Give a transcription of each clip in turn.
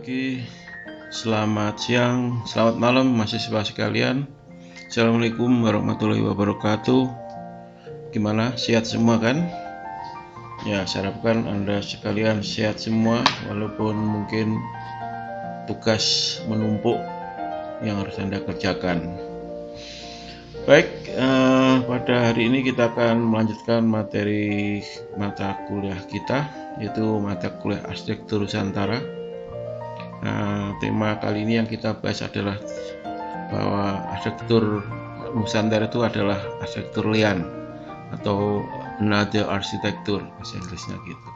pagi, selamat siang, selamat malam mahasiswa sekalian. Assalamualaikum warahmatullahi wabarakatuh. Gimana, sehat semua kan? Ya, saya harapkan Anda sekalian sehat semua, walaupun mungkin tugas menumpuk yang harus Anda kerjakan. Baik, pada hari ini kita akan melanjutkan materi mata kuliah kita, yaitu mata kuliah Arsitektur Nusantara. Tema kali ini yang kita bahas adalah bahwa arsitektur Nusantara itu adalah arsitektur lian atau another arsitektur, bahasa Inggrisnya gitu.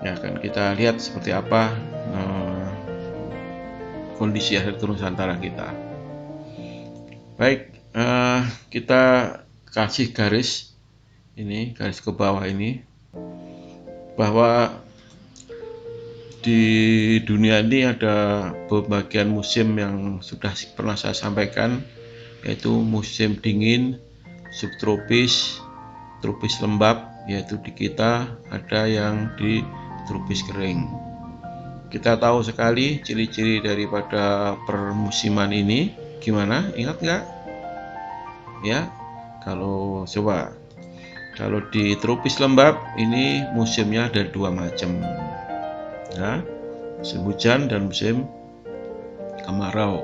Ya, akan kita lihat seperti apa kondisi arsitektur Nusantara kita. Baik, kita kasih garis ini, garis ke bawah ini, bahwa di dunia ini ada pembagian musim yang sudah pernah saya sampaikan, yaitu musim dingin, subtropis, tropis lembab, yaitu di kita ada yang di tropis kering. Kita tahu sekali ciri-ciri daripada permusiman ini, gimana? Ingat nggak? Ya, kalau di tropis lembab ini musimnya ada dua macam. Ya, musim hujan dan musim kemarau.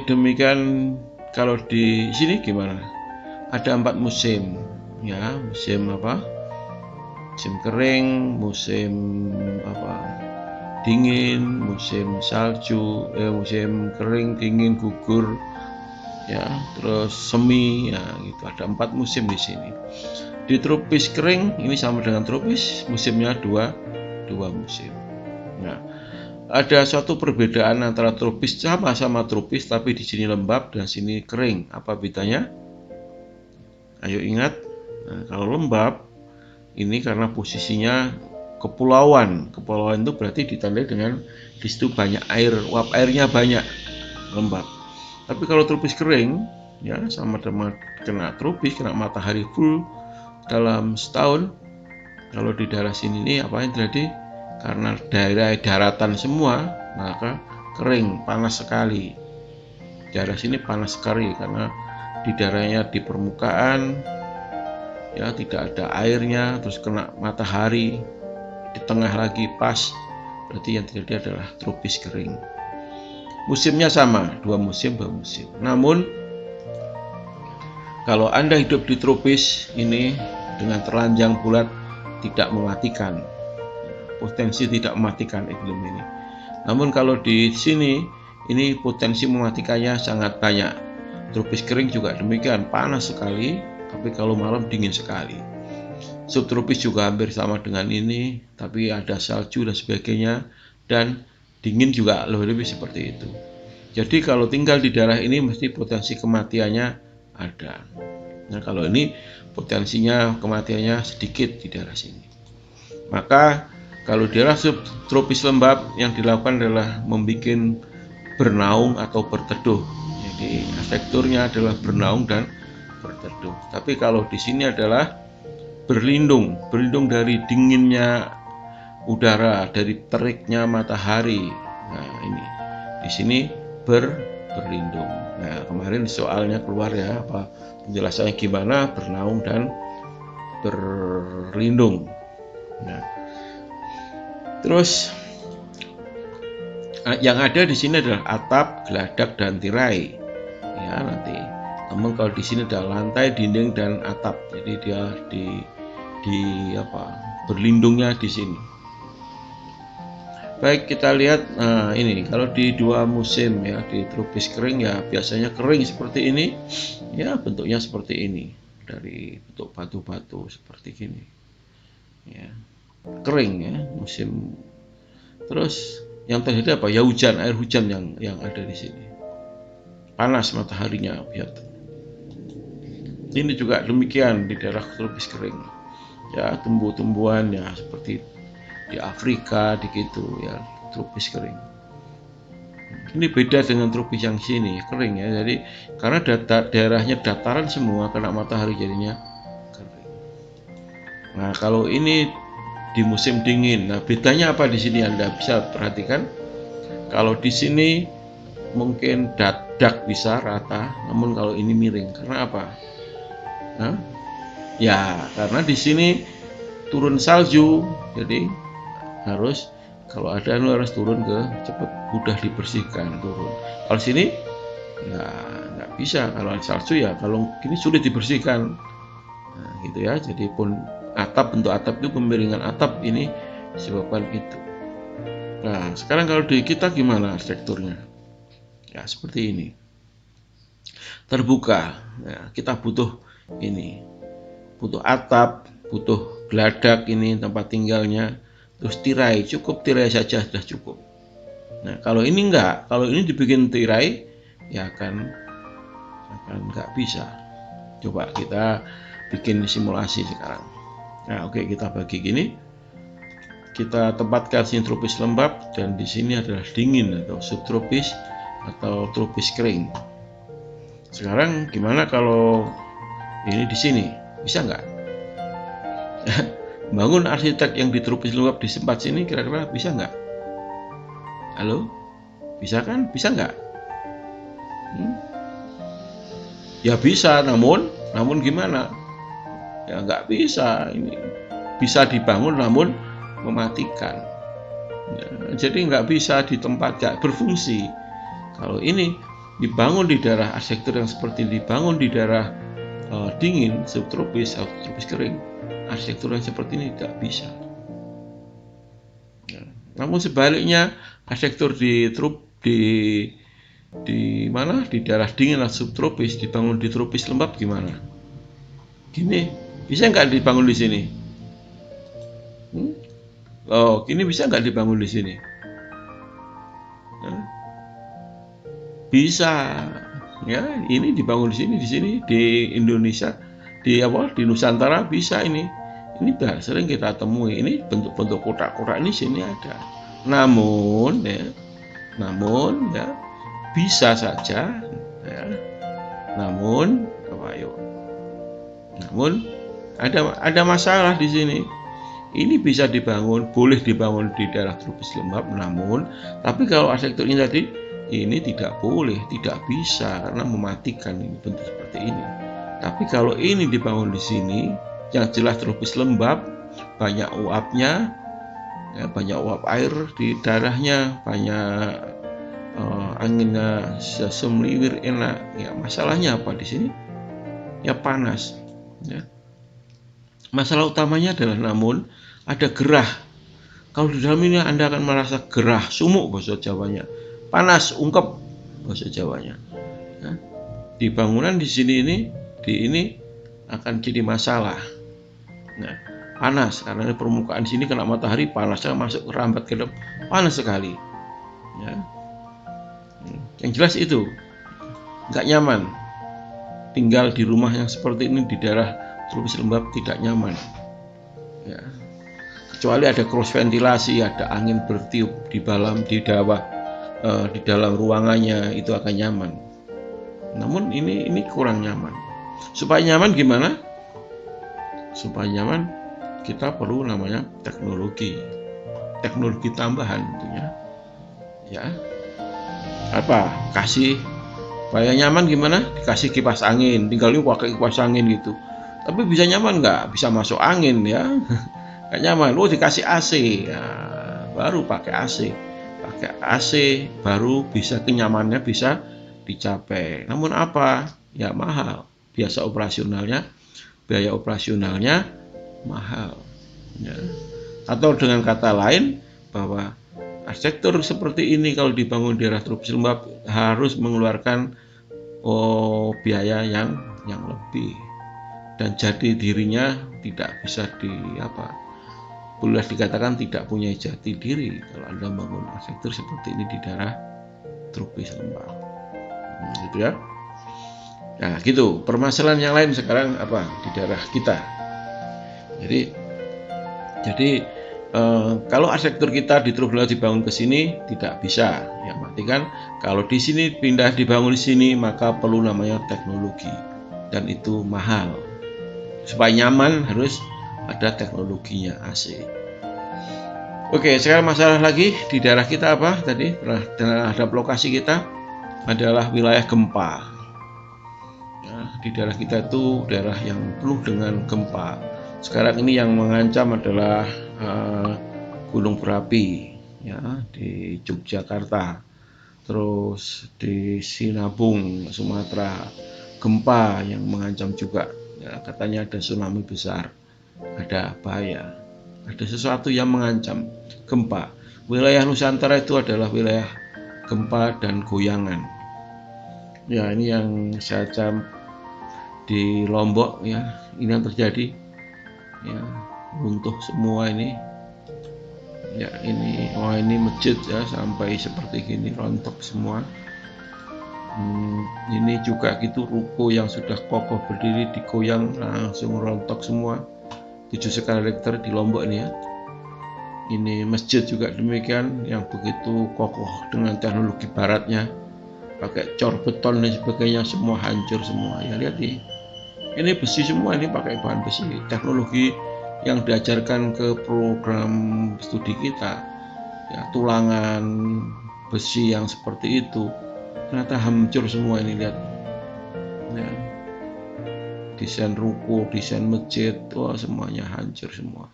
Demikian kalau di sini gimana? Ada 4 musim. Ya, musim apa? Musim kering, musim dingin, musim salju, musim kering, dingin, gugur, ya, terus semi, ya, gitu. Ada 4 musim di sini. Di tropis kering ini sama dengan tropis, musimnya dua musim. Nah, ada suatu perbedaan antara tropis, sama-sama tropis tapi di sini lembab dan sini kering. Apa bedanya? Ayo ingat. Nah, kalau lembab ini karena posisinya kepulauan. Kepulauan itu berarti ditandai dengan di situ banyak air, uap airnya banyak, lembab. Tapi kalau tropis kering, ya sama-sama kena tropis, kena matahari full dalam setahun. Kalau di daerah sini ini apa yang terjadi? Karena daerah daratan semua, maka kering, panas sekali. Daerah sini panas sekali karena di daerahnya di permukaan, ya tidak ada airnya, terus kena matahari, di tengah lagi pas, berarti yang terjadi adalah tropis kering. Musimnya sama, dua musim. Namun kalau Anda hidup di tropis ini dengan telanjang bulat, tidak mematikan, potensi tidak mematikan iklim ini. Namun kalau di sini ini potensi mematikannya sangat banyak. Tropis kering juga demikian, panas sekali, tapi kalau malam dingin sekali. Subtropis juga hampir sama dengan ini, tapi ada salju dan sebagainya, dan dingin juga lebih seperti itu. Jadi kalau tinggal di daerah ini mesti potensi kematiannya ada. Nah, kalau ini potensinya kematiannya sedikit di daerah sini. Maka kalau daerah subtropis lembab yang dilakukan adalah membuat bernaung atau berteduh. Jadi arsitekturnya adalah bernaung dan berteduh. Tapi kalau di sini adalah berlindung dari dinginnya udara, dari teriknya matahari. Nah, ini di sini berlindung. Nah, kemarin soalnya keluar ya, penjelasannya gimana bernaung dan berlindung. Nah, terus yang ada di sini adalah atap, geladak, dan tirai. Ya, nanti. Namun kalau di sini ada lantai, dinding, dan atap. Jadi dia berlindungnya di sini. Baik, kita lihat ini kalau di dua musim ya, di tropis kering ya biasanya kering seperti ini. Ya, bentuknya seperti ini. Dari bentuk batu-batu seperti gini. Ya. Kering ya musim. Terus yang terjadi apa? Ya hujan, air hujan yang ada di sini. Panas mataharinya biar. Ini juga demikian di daerah tropis kering. Ya, tumbuh-tumbuhan ya seperti di Afrika gitu ya, tropis kering. Ini beda dengan tropis yang sini, kering ya. Jadi karena daerahnya dataran semua, kena matahari jadinya kering. Nah, kalau ini di musim dingin. Nah, bedanya apa di sini Anda bisa perhatikan? Kalau di sini mungkin dak bisa rata, namun kalau ini miring. Karena apa? Hah? Ya, karena di sini turun salju, jadi harus kalau ada harus turun ke cepat mudah dibersihkan turun. Kalau sini ya nggak bisa, kalau salju ya kalau gini sulit dibersihkan. Nah, gitu ya. Jadi pun bentuk atap itu kemiringan atap ini disebabkan itu. Nah, sekarang kalau di kita gimana arsitekturnya? Ya, seperti ini. Terbuka. Nah, kita butuh ini. Butuh atap, butuh geladak ini tempat tinggalnya. Terus tirai, cukup tirai saja sudah cukup. Nah, kalau ini enggak, kalau ini dibikin tirai ya akan enggak bisa. Coba kita bikin simulasi sekarang. Nah, oke, kita bagi gini. Kita tempatkan sini tropis lembab dan di sini adalah dingin atau subtropis atau tropis kering. Sekarang gimana kalau ini di sini? Bisa nggak? Bangun arsitek yang di tropis lembab di tempat sini kira-kira bisa nggak? Halo? Bisa kan? Bisa nggak? Ya bisa, namun gimana? Ya nggak bisa. Ini bisa dibangun namun mematikan. Ya, jadi nggak bisa di tempat nggak berfungsi. Kalau ini dibangun di daerah arsitektur yang seperti dibangun di daerah dingin, subtropis atau tropis kering, arsitektur yang seperti ini tidak bisa. Ya. Namun sebaliknya arsitektur di mana di daerah dingin atau subtropis dibangun di tropis lembab gimana? Gini bisa nggak dibangun di sini? Oh, gini bisa nggak dibangun di sini? Bisa. Ya, ini dibangun di sini di Indonesia, di Nusantara bisa ini. Ini sering kita temui. Ini bentuk-bentuk kotak-kotak ini sini ada. Namun ya bisa saja. Ya. Namun ada masalah di sini. Ini bisa dibangun, boleh dibangun di daerah tropis lembab, tapi kalau arsitekturnya tadi ini tidak boleh, tidak bisa karena mematikan ini bentuk seperti ini. Tapi kalau ini dibangun di sini, yang jelas tropis lembab, banyak uapnya, ya, banyak uap air di daerahnya, banyak anginnya semeliwir enak. Ya, masalahnya apa di sini? Ya panas. Ya. Masalah utamanya adalah namun ada gerah. Kalau di dalam ini Anda akan merasa gerah, sumuk bahasa Jawanya, panas, ungkep bahasa Jawanya. Ya. Di bangunan di sini ini akan jadi masalah. Nah, panas karena permukaan sini kena matahari, panasnya masuk rambat ke dalam, panas sekali. Ya. Yang jelas itu nggak nyaman. Tinggal di rumah yang seperti ini di daerah tropis lembab tidak nyaman. Ya. Kecuali ada cross ventilasi, ada angin bertiup di dalam ruangannya itu akan nyaman. Namun ini kurang nyaman. Supaya nyaman gimana? Supaya nyaman kita perlu namanya teknologi tambahan tentunya. Ya. Apa? Supaya nyaman gimana? Dikasih kipas angin, tinggal ini pakai kipas angin gitu. Tapi bisa nyaman nggak? Bisa masuk angin ya. Nggak nyaman. Dikasih AC, ya, baru pakai AC. Pakai AC baru bisa kenyamanannya bisa dicapai. Namun apa? Ya mahal. Biaya operasionalnya mahal. Ya. Atau dengan kata lain bahwa arsitektur seperti ini kalau dibangun di daerah tropis lembab harus mengeluarkan biaya yang lebih. Dan jati dirinya tidak bisa boleh dikatakan tidak punya jati diri kalau Anda bangun arsitektur seperti ini di daerah tropis lembab. Gitu ya. Nah, gitu. Permasalahan yang lain sekarang apa di daerah kita. Jadi kalau arsitektur kita di tropis lembab dibangun ke sini tidak bisa. Ya, berarti kan kalau di sini pindah dibangun di sini maka perlu namanya teknologi dan itu mahal. Supaya nyaman harus ada teknologinya AC. Oke, sekarang masalah lagi di daerah kita apa tadi terhadap lokasi kita adalah wilayah gempa. Ya, di daerah kita itu daerah yang penuh dengan gempa. Sekarang ini yang mengancam adalah gunung berapi ya di Yogyakarta, terus di Sinabung, Sumatera, gempa yang mengancam juga. Ya, katanya ada tsunami besar, ada bahaya, ada sesuatu yang mengancam gempa. Wilayah Nusantara itu adalah wilayah gempa dan goyangan. Ya, ini yang saya di Lombok ya, ini yang terjadi ya, runtuh semua ini ya. Ini masjid ya, sampai seperti gini rontok semua. Ini juga gitu, ruko yang sudah kokoh berdiri digoyang langsung rontok semua, 7 skala Richter di Lombok ini ya. Ini masjid juga demikian, yang begitu kokoh dengan teknologi baratnya, pakai cor beton dan sebagainya, semua hancur semua ya. Lihat nih, ini besi semua, ini pakai bahan besi. Teknologi yang diajarkan ke program studi kita ya, tulangan besi yang seperti itu ternyata hancur semua. Ini lihat ya, desain ruko, desain masjid, wah semuanya hancur semua.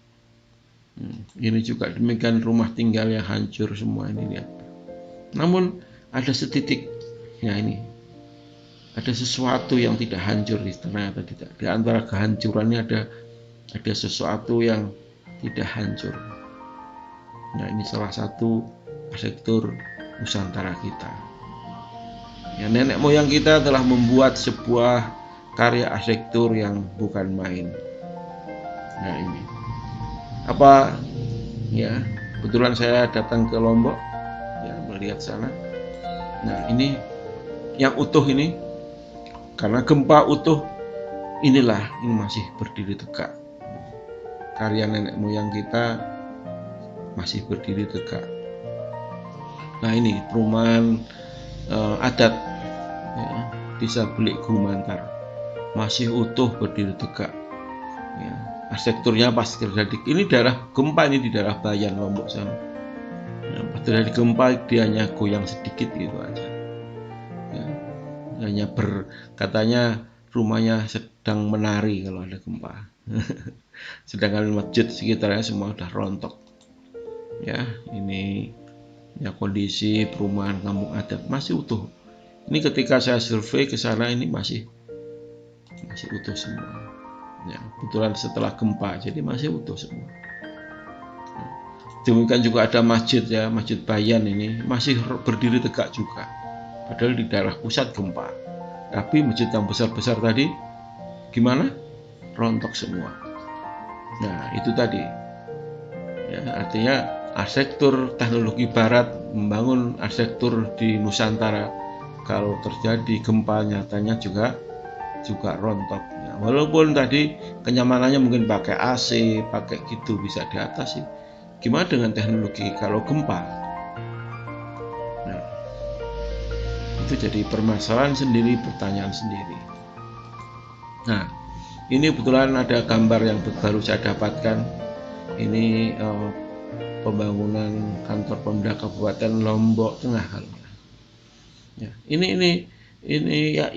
Ini juga demikian, rumah tinggal yang hancur semua ini lihat. Namun ada setitik ya, ini ada sesuatu yang tidak hancur, ternyata tidak. Di antara kehancurannya ada sesuatu yang tidak hancur. Nah, ini salah satu arsitektur Nusantara kita. Ya, nenek moyang kita telah membuat sebuah karya arsitektur yang bukan main. Nah, ini apa ya, kebetulan saya datang ke Lombok ya, melihat sana. Nah, ini yang utuh ini, karena gempa utuh inilah, ini masih berdiri tegak. Karya nenek moyang kita masih berdiri tegak. Nah, ini perumahan adat ya, Desa Belik Gumantar masih utuh berdiri tegak ya. Arsitekturnya pasti terjadi, ini daerah gempa, ini di daerah Bayan Lombok sana ya, pas terjadi gempa dia hanya goyang sedikit gitu aja ya. Hanya katanya rumahnya sedang menari kalau ada gempa. Sedangkan masjid sekitarnya semua udah rontok ya. Ini ya, kondisi perumahan kampung adat masih utuh. Ini ketika saya survei ke sana, ini masih utuh semua ya, kebetulan setelah gempa, jadi masih utuh semua. Demikian juga ada masjid ya, Masjid Bayan ini masih berdiri tegak juga, padahal di daerah pusat gempa. Tapi masjid yang besar-besar tadi gimana? Rontok semua. Nah, itu tadi ya, artinya arsitektur teknologi barat membangun arsitektur di Nusantara, kalau terjadi gempa nyatanya juga rontok ya. Walaupun tadi kenyamanannya mungkin pakai AC, pakai gitu bisa diatasi. Gimana dengan teknologi kalau gempa? Nah, itu jadi permasalahan sendiri, pertanyaan sendiri. Nah, ini kebetulan ada gambar yang baru saya dapatkan. Ini pembangunan kantor Pemda Kabupaten Lombok Tengah. Ya, ini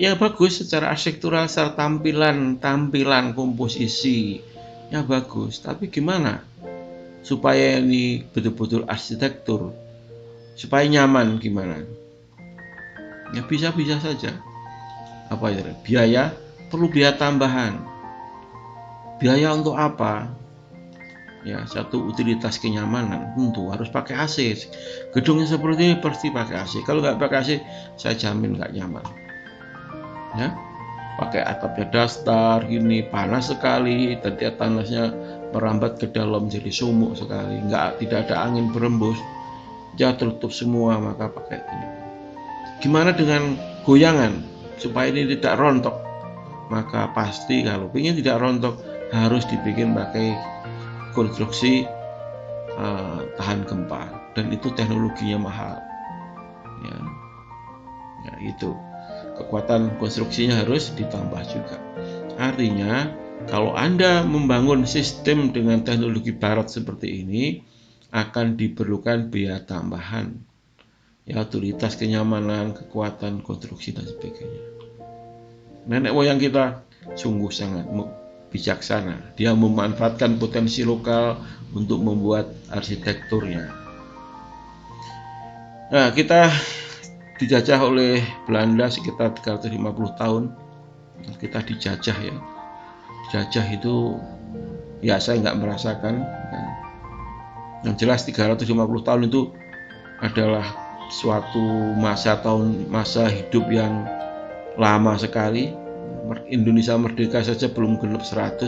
ya bagus secara arsitektural, secara tampilan komposisi ya bagus. Tapi gimana supaya ini betul-betul arsitektur, supaya nyaman, gimana? Ya bisa-bisa saja. Apa ya? Biaya, perlu biaya tambahan. Biaya untuk apa? Ya, satu utilitas kenyamanan, tentu harus pakai AC. Gedungnya seperti ini pasti pakai AC. Kalau nggak pakai AC, saya jamin nggak nyaman. Ya, pakai atapnya datar, gini panas sekali, tadi panasnya merambat ke dalam jadi sumuk sekali, tidak ada angin berembus, ya tertutup semua, maka pakai ini. Gimana dengan goyangan supaya ini tidak rontok? Maka pasti kalau ingin tidak rontok harus dibikin pakai konstruksi tahan gempa, dan itu teknologinya mahal ya, itu kekuatan konstruksinya harus ditambah juga. Artinya kalau Anda membangun sistem dengan teknologi barat seperti ini, akan diperlukan biaya tambahan, ya otoritas, kenyamanan, kekuatan, konstruksi dan sebagainya. Nenek moyang kita sungguh sangat bijaksana. Dia memanfaatkan potensi lokal untuk membuat arsitekturnya. Nah, kita dijajah oleh Belanda sekitar 350 tahun. Kita dijajah ya. Dijajah itu ya saya nggak merasakan. Yang jelas 350 tahun itu adalah suatu masa hidup yang lama sekali. Indonesia merdeka saja belum genap 100.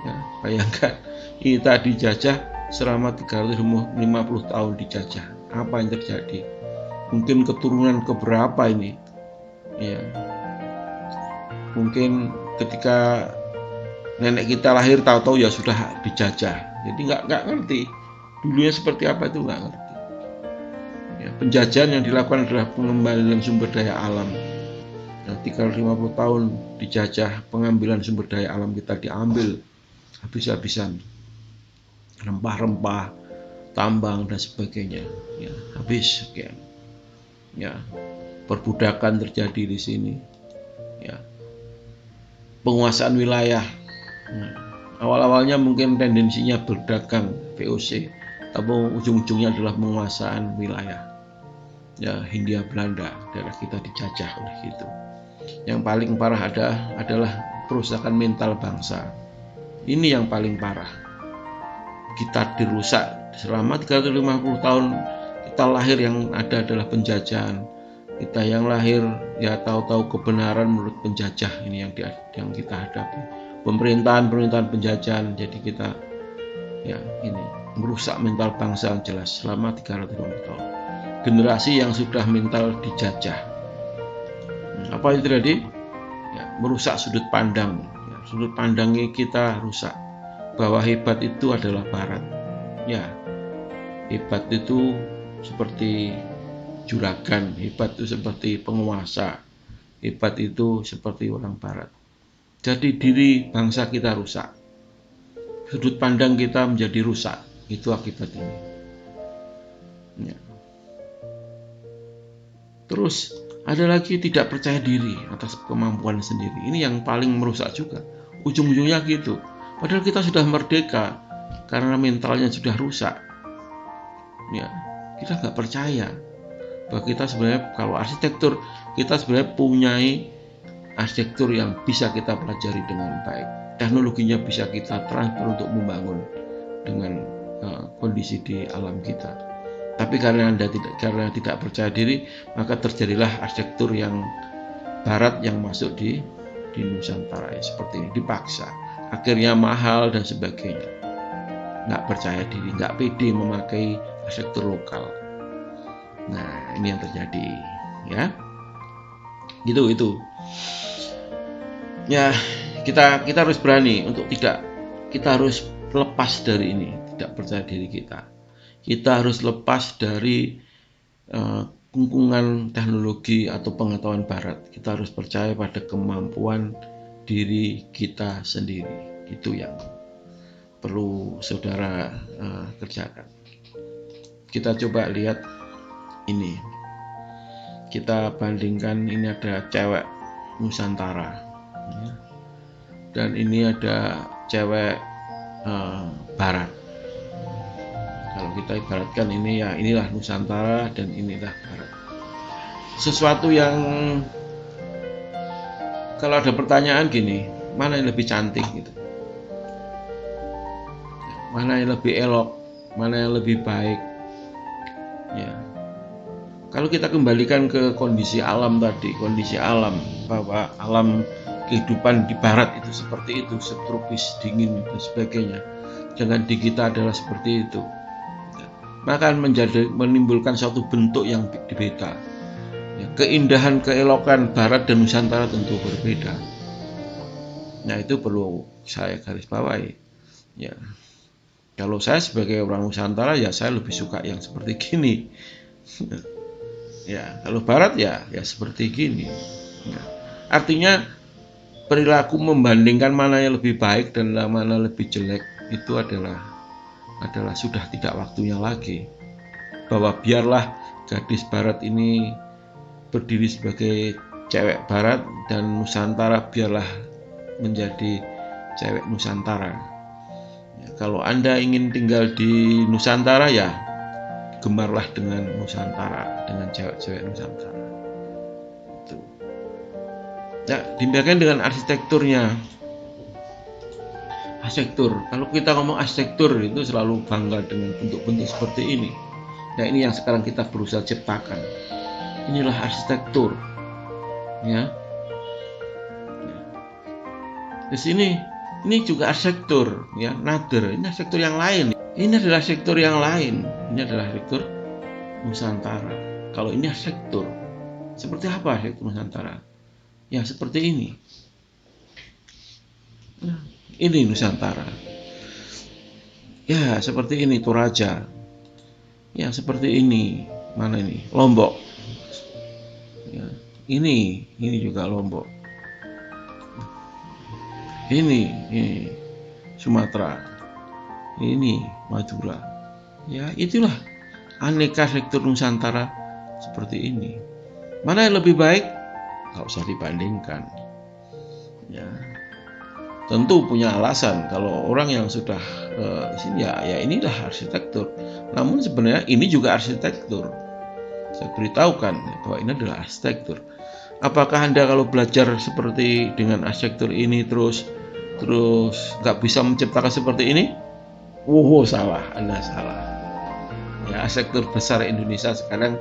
Ya, bayangkan kita dijajah selama 350 tahun dijajah. Apa yang terjadi? Mungkin keturunan keberapa ini? Ya. Mungkin ketika nenek kita lahir tahu-tahu ya sudah dijajah. Jadi nggak ngerti dulunya seperti apa, itu nggak ngerti. Ya, penjajahan yang dilakukan adalah pengembalian sumber daya alam. Nah, 350 tahun dijajah, pengambilan sumber daya alam kita diambil habis-habisan, rempah-rempah, tambang dan sebagainya, ya habis sekian. Ya, perbudakan terjadi di sini. Ya, penguasaan wilayah. Awal-awalnya mungkin tendensinya berdagang, VOC, tapi ujung-ujungnya adalah penguasaan wilayah. Ya, Hindia Belanda, daerah kita dijajah oleh itu. Yang paling parah adalah kerusakan mental bangsa. Ini yang paling parah. Kita dirusak selama 350 tahun. Kita lahir yang ada adalah penjajahan. Kita yang lahir ya tahu-tahu kebenaran menurut penjajah. Ini yang kita hadapi. Pemerintahan penjajahan. Jadi kita ya ini merusak mental bangsa yang jelas selama 350 tahun. Generasi yang sudah mental dijajah. Apa yang terjadi? Ya, merusak sudut pandang. Ya, sudut pandangnya kita rusak. Bahwa hebat itu adalah Barat. Ya, hebat itu seperti juragan, hebat itu seperti penguasa, hebat itu seperti orang Barat. Jadi diri bangsa kita rusak. Sudut pandang kita menjadi rusak. Itu akibat ini. Ya. Terus ada lagi tidak percaya diri atas kemampuan sendiri. Ini yang paling merusak juga. Ujung-ujungnya gitu. Padahal kita sudah merdeka karena mentalnya sudah rusak. Ya, kita nggak percaya bahwa kita sebenarnya kalau arsitektur kita sebenarnya punyai arsitektur yang bisa kita pelajari dengan baik. Teknologinya bisa kita transfer untuk membangun dengan kondisi di alam kita. Tapi karena tidak percaya diri, maka terjadilah arsitektur yang Barat yang masuk di Nusantara ya, seperti ini, dipaksa. Akhirnya mahal dan sebagainya. Nggak percaya diri, nggak pede memakai arsitektur lokal. Nah, ini yang terjadi, ya. Gitu. Ya, kita harus berani untuk kita harus lepas dari ini, tidak percaya diri kita. Kita harus lepas dari kungkungan teknologi atau pengetahuan Barat. Kita harus percaya pada kemampuan diri kita sendiri. Itu yang perlu saudara kerjakan. Kita coba lihat ini. Kita bandingkan, ini ada cewek Nusantara, ya. Dan ini ada cewek Barat. Kalau kita ibaratkan ini ya inilah Nusantara dan inilah Barat. Sesuatu yang kalau ada pertanyaan gini, mana yang lebih cantik gitu, mana yang lebih elok, mana yang lebih baik, ya. Kalau kita kembalikan ke kondisi alam tadi, kondisi alam bahwa alam kehidupan di Barat itu seperti itu, subtropis, dingin dan sebagainya. Jangan di kita adalah seperti itu. Maka menimbulkan suatu bentuk yang berbeda. Ya, keindahan, keelokan Barat dan Nusantara tentu berbeda. Nah, itu perlu saya garis bawahi. Ya, kalau saya sebagai orang Nusantara ya saya lebih suka yang seperti gini. Ya, kalau Barat ya seperti gini. Ya. Artinya perilaku membandingkan mana yang lebih baik dan mana lebih jelek itu adalah adalah sudah tidak waktunya lagi, bahwa biarlah gadis barat ini berdiri sebagai cewek barat dan Nusantara biarlah menjadi cewek Nusantara. Ya, kalau Anda ingin tinggal di Nusantara, ya gemarlah dengan Nusantara, dengan cewek-cewek Nusantara. Itu. Ya, demikian dengan arsitekturnya. Arsitektur, kalau kita ngomong arsitektur itu selalu bangga dengan bentuk-bentuk seperti ini. Nah, ini yang sekarang kita berusaha ciptakan. Inilah arsitektur, ya. Di sini ini juga arsitektur, ya. Nader, ini arsitektur yang lain. Ini adalah arsitektur yang lain. Ini adalah arsitektur Nusantara. Kalau ini arsitektur, seperti apa arsitektur Nusantara? Ya seperti ini. Nah, ini Nusantara. Ya seperti ini Toraja. Ya seperti ini. Mana ini? Lombok. Ya, ini juga Lombok. Ini Sumatera. Ini Madura. Ya itulah aneka arsitektur Nusantara seperti ini. Mana yang lebih baik? Nggak usah dibandingkan. Ya, tentu punya alasan. Kalau orang yang sudah sini ya inilah arsitektur. Namun sebenarnya ini juga arsitektur. Saya beritahukan bahwa ini adalah arsitektur. Apakah Anda kalau belajar seperti dengan arsitektur ini terus nggak bisa menciptakan seperti ini? Salah, Anda salah. Ya, arsitektur besar Indonesia sekarang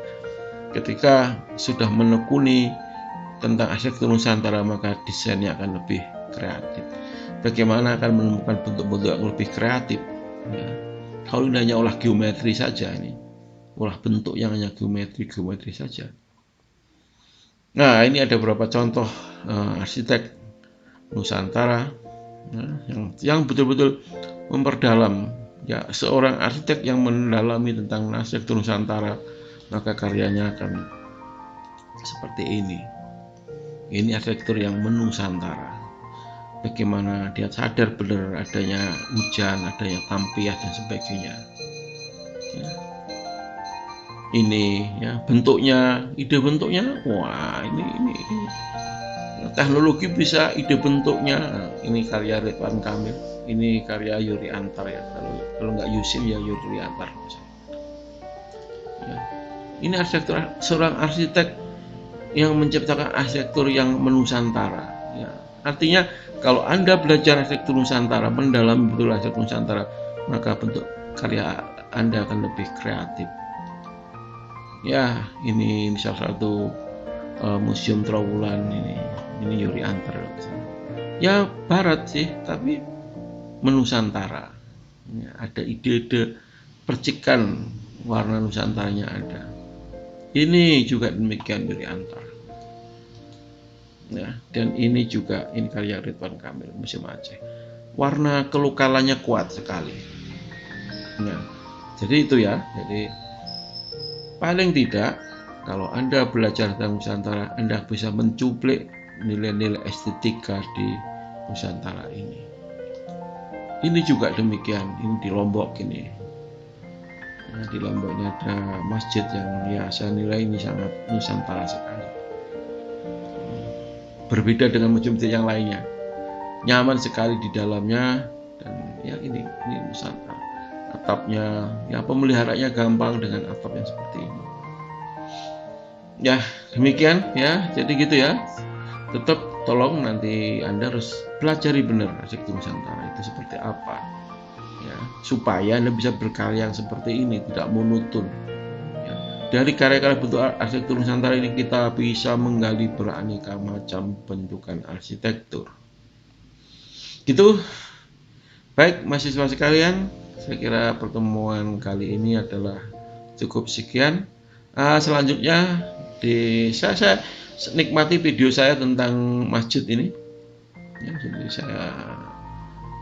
ketika sudah menekuni tentang arsitektur Nusantara, maka desainnya akan lebih kreatif. Bagaimana akan menemukan bentuk-bentuk yang lebih kreatif? Ya. Kalau ini hanya olah geometri saja, ini olah bentuk yang hanya geometri saja. Nah, ini ada beberapa contoh arsitek Nusantara yang betul-betul memperdalam. Ya, seorang arsitek yang mendalami tentang arsitektur Nusantara, maka karyanya akan seperti ini. Ini arsitektur yang menusantara. Bagaimana dia sadar benar adanya hujan, adanya tampiah dan sebagainya. Ya. Ini ya bentuknya, ide bentuknya, wah ini teknologi bisa ide bentuknya. Ini karya Ridwan Kamil, ini karya Yuri Antar ya. Kalau nggak Yusin ya Yuri Antar. Ya. Ini arsitektur, seorang arsitek yang menciptakan arsitektur yang menusantara. Ya. Artinya kalau Anda belajar arsitektur Nusantara, mendalami betul arsitektur Nusantara, maka bentuk karya Anda akan lebih kreatif. Ya, ini salah satu museum Trawulan ini Yuri Antar. Ya barat sih, tapi menusantara. Ya, ada ide-ide percikan warna nusantaranya ada. Ini juga demikian Yuri Antar. Ya, dan ini juga ini karya Ridwan Kamil, Museum Aceh. Warna kelokalannya kuat sekali. Ya, jadi itu ya. Jadi paling tidak kalau Anda belajar tentang Nusantara, Anda bisa mencuplik nilai-nilai estetika di Nusantara ini. Ini juga demikian. Ini di Lombok ini. Nah, di Lombok ini ada masjid yang ya saya nilai ini sangat Nusantara sekali. Berbeda dengan masjid yang lainnya. Nyaman sekali di dalamnya dan ya ini Nusantara. Atapnya ya pemeliharaannya gampang dengan atap yang seperti ini. Ya demikian ya, jadi gitu ya. Tetap tolong nanti Anda harus pelajari benar arsitektur Nusantara itu seperti apa ya, supaya Anda bisa berkarya yang seperti ini, tidak monoton ya. Dari karya-karya bentuk arsitektur Nusantara ini kita bisa menggali beraneka macam bentukan arsitektur. Gitu. Baik mahasiswa sekalian, saya kira pertemuan kali ini adalah cukup sekian. Selanjutnya saya nikmati video saya tentang masjid ini. Ya, jadi saya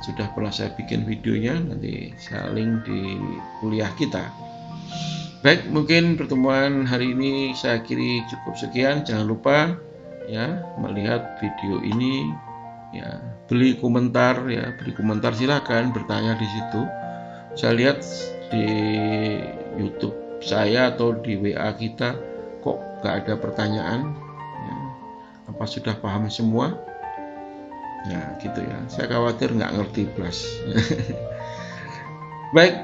sudah pernah saya bikin videonya, nanti saya link di kuliah kita. Baik, mungkin pertemuan hari ini saya kira cukup sekian. Jangan lupa ya melihat video ini. Ya, beri komentar silakan bertanya di situ Saya lihat di YouTube saya atau di WA kita kok gak ada pertanyaan ya. Apa sudah paham semua? Nah gitu ya, saya khawatir nggak ngerti belas. Baik,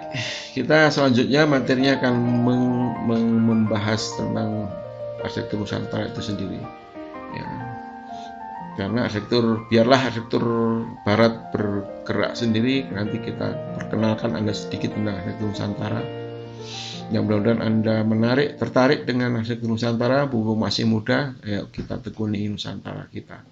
kita selanjutnya materinya akan membahas tentang arsitektur Nusantara itu sendiri ya. Karena biarlah arsitektur barat bergerak sendiri, nanti kita perkenalkan Anda sedikit tentang arsitektur Nusantara. Yang mudah-mudahan Anda tertarik dengan arsitektur Nusantara, mumpung masih muda, ayo kita tekuni Nusantara kita.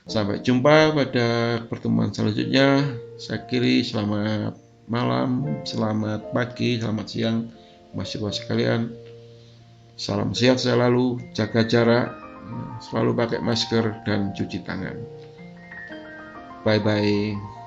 Sampai jumpa pada pertemuan selanjutnya. Saya akhiri, selamat malam, selamat pagi, selamat siang, mahasiswa sekalian. Salam sehat selalu, jaga jarak, selalu pakai masker dan cuci tangan. Bye-bye.